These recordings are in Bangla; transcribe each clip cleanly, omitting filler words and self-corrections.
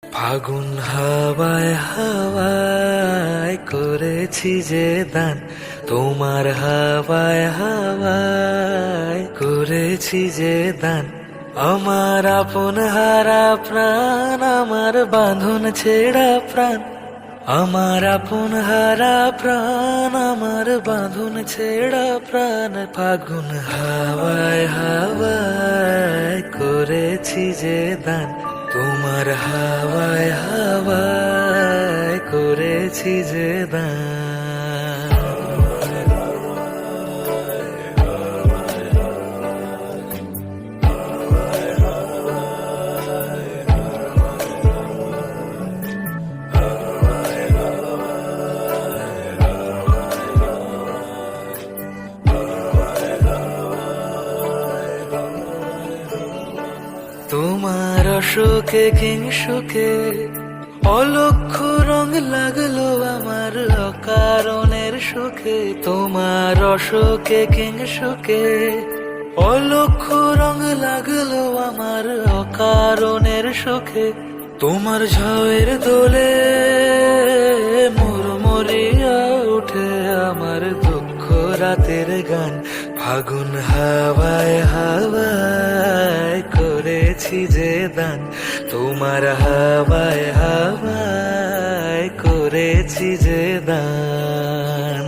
ফাগুন হাওয়ায় হাওয়ায় করেছি যে দান, তোমার হাওয়ায় হাওয়ায় করেছি যে দান। আমার আপন হারা প্রাণ, আমার বাঁধন ছেঁড়া প্রাণ, আমার আপন হারা প্রাণ, আমার বাঁধন ছেঁড়া প্রাণ। ফাগুন হাওয়ায় হাওয়ায় করেছি যে দান, তোমার হাওয়ায় হাওয়ায় করেছি যে দান। তোমার অশোকে কিংসুকে অলক্ষ রং লাগলো আমার অকারণের সুখে। তোমার অশোকে কিংসুকে অলক্ষ রং লাগলো আমার অকারণের সুখে। তোমার ঝড়ের দোলে মুড়মুড়িয়া উঠে আমার দুঃখ রাতের গান। ফাগুন হাওয়ায় হাওয়ায় করেছি যে দান, তোমার হাওয়ায় হাওয়ায় করেছি যে দান।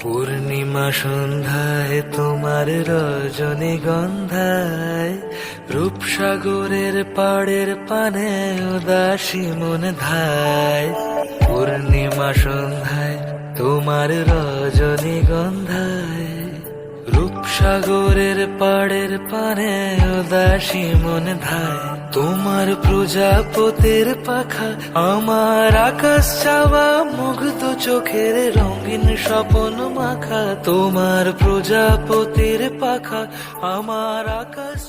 পূর্ণিমা সন্ধ্যায় তোমার রজনীগন্ধায়, রূপসাগরের পাড়ের পানে উদাসী মন ধায়। পূর্ণিমা সন্ধ্যায় তোমার রজনীগন্ধায়, রূপসাগরের পাড়ের পানে উদাসী মন ধায়। তোমার প্রজাপতির পাখা আমার আকাশ চাওয়া মুগ্ধ চোখের রঙিন স্বপন মাখা। তোমার প্রজাপতির পাখা আমার আকাশ